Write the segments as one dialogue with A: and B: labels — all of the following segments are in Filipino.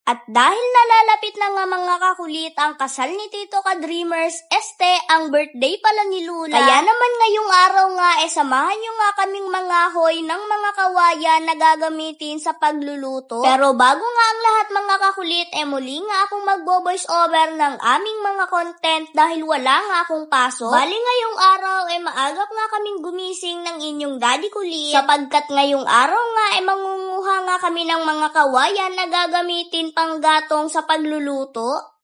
A: At dahil nalalapit na nga mga kakulit ang kasal ni Tito Ka-Dreamers, ang birthday pala ni Lula. Kaya naman ngayong araw nga, samahan nyo nga kaming mangahoy ng mga kawayan na gagamitin sa pagluluto. Pero bago nga ang lahat mga kakulit, muli nga akong magbo-voice over ng aming mga content dahil wala nga akong pasok. Bali ngayong araw, maagap nga kaming gumising ng inyong daddy kulit. Sapagkat ngayong araw nga, mangunguha nga kami ng mga kawayan na gagamitin panggatong sa pagluluto.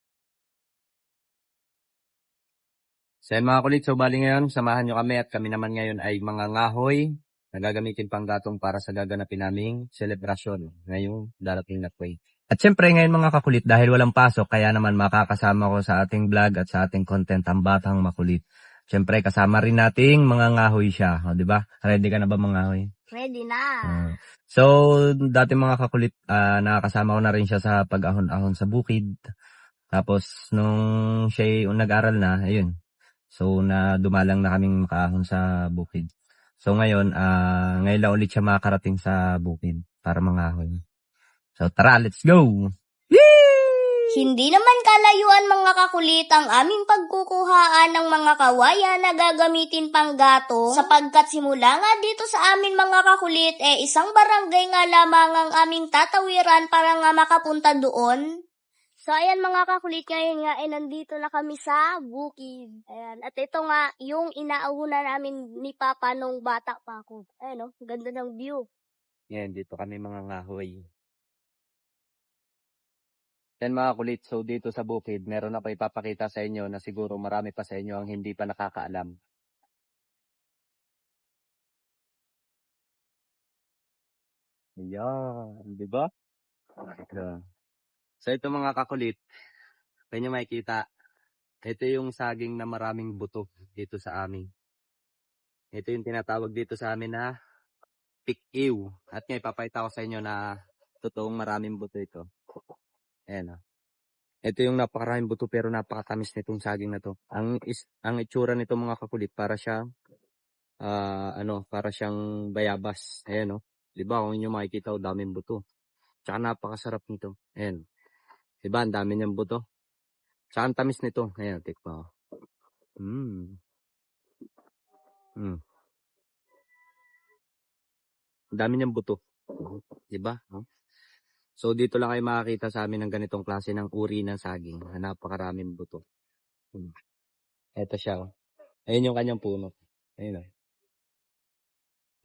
B: So mga kulit, so bali ngayon, samahan nyo kami at kami naman ngayon ay mga ngahoy na gagamitin panggatong para sa gaganapin naming selebrasyon ngayong darating na Quay. At syempre ngayon mga kakulit, dahil walang pasok, kaya naman makakasama ko sa ating vlog at sa ating content ang Batang Makulit. Syempre kasama rin nating mga ngahoy siya, o, diba? Ready ka na ba mga ngahoy?
A: Ready na.
B: So, dati mga kakulit, nakakasama ko na rin siya sa pag-ahon-ahon sa bukid. Tapos, nung siya nag-aral na, ayun. So, dumalang na kaming makaahon sa bukid. So, ngayon lang ulit siya makarating sa bukid para mangahon. So, tara, let's go!
A: Hindi naman kalayuan mga kakulit ang aming pagkukuhaan ng mga kawayan na gagamitin panggatong sapagkat simula nga dito sa amin mga kakulit isang barangay nga lamang ang aming tatawiran para nga makapunta doon. So ayan mga kakulit, ngayon nga nandito na kami sa bukid. Ayan, at ito nga yung inaauna namin ni Papa nung bata pa ako. Ayan ganda ng view.
B: Yan, dito kami mga ngahoy. Yan mga kulit, so dito sa bukid, meron ako ipapakita sa inyo na siguro marami pa sa inyo ang hindi pa nakakaalam. Ayan, di ba? So ito mga kakulit, kanya makikita, ito yung saging na maraming buto dito sa amin. Ito yung tinatawag dito sa amin na pikiw. At ngayon ipapakita ko sa inyo na totoong maraming buto ito. Ayan. Ito yung napakaraming buto pero napakatamis nitong saging na to. Ang itsura nito mga kakulit para siyang para siyang bayabas. Ayan 'Di ba? Kung inyo makikita daming buto. Tsaka napakasarap nito. Ayan. 'Di ba? Ang dami niyang buto. Tsaka ang tamis nito. Ayan, tikman ko. Ang dami niyang buto. 'Di ba? So dito lang kayo makakita sa amin ng ganitong klase ng uri ng saging na napakaraming buto. Ito siya. Ayun yung kanyang puno. Ayun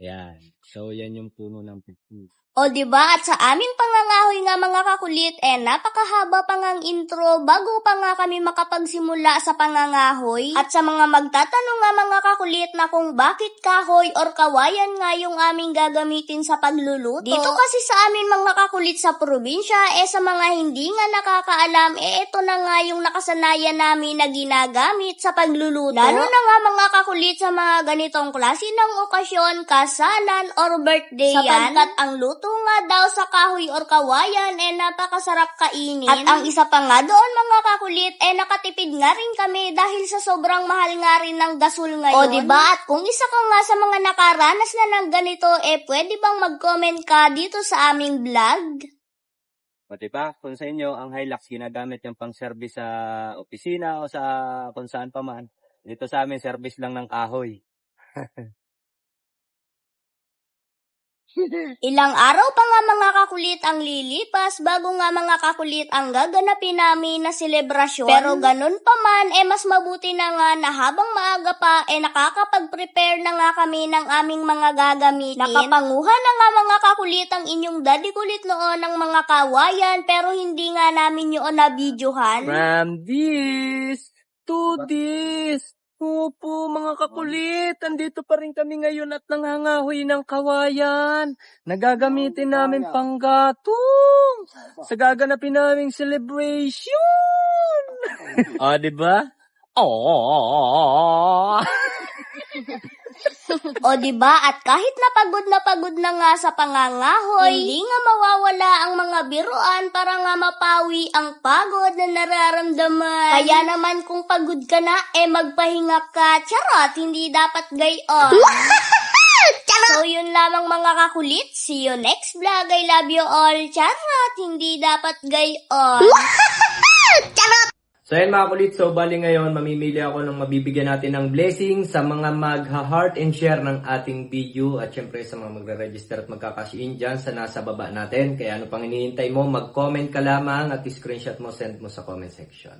B: Ayan. So yan yung puno ng pikiw.
A: O diba at sa aming pangangahoy nga mga kakulit napakahaba pa ngang intro bago pa nga kami makapagsimula sa pangangahoy. At sa mga magtatanong nga mga kakulit na kung bakit kahoy or kawayan nga yung aming gagamitin sa pagluluto. Dito kasi sa amin mga kakulit sa probinsya sa mga hindi nga nakakaalam ito na nga yung nakasanayan namin na ginagamit sa pagluluto. Lalo na nga mga kakulit sa mga ganitong klase ng okasyon, kasalan or birthday sapagkat ang luto nga daw sa kahoy or kawayan napakasarap kainin. At ang isa pa nga doon mga kakulit nakatipid nga rin kami dahil sa sobrang mahal nga rin ng gasol ngayon. O diba at kung isa ka nga sa mga nakaranas na ng ganito pwede bang mag-comment ka dito sa aming vlog?
B: O diba, kung sa inyo ang Hilux ginagamit yung pang service sa opisina o sa kung saan pa man, dito sa amin service lang ng kahoy.
A: Ilang araw pa nga mga kakulit ang lilipas bago nga mga kakulit ang gaganapin namin na selebrasyon. Pero ganun pa man mas mabuti na nga na habang maaga pa nakakapag-prepare na nga kami ng aming mga gagamitin. Nakapanguha na nga mga kakulit ang inyong daddy kulit noon ng mga kawayan pero hindi nga namin yun na-videohan.
B: From this to this. Opo, mga kakulit, andito pa rin kami ngayon at nangangahoy ng kawayan. Nagagamitin namin panggatong sa gaganapin naming celebration. Di ba?
A: O diba at kahit na pagod na nga sa pangangahoy, hindi nga mawawala ang mga biruan para nga mapawi ang pagod na nararamdaman. Kaya naman kung pagod ka na magpahinga ka. Charot, hindi dapat gayon. Charot! So yun lamang mga kakulit. See you next vlog. I love you all. Charot! Hindi dapat gayon.
C: So ayan mga kulit, so bali ngayon mamimili ako ng mabibigyan natin ng blessing sa mga magha-heart and share ng ating video at syempre sa mga magre-register at magka-cash in dyan sa nasa baba natin. Kaya ano pang hinihintay mo, mag-comment ka lamang at screenshot mo, send mo sa comment section.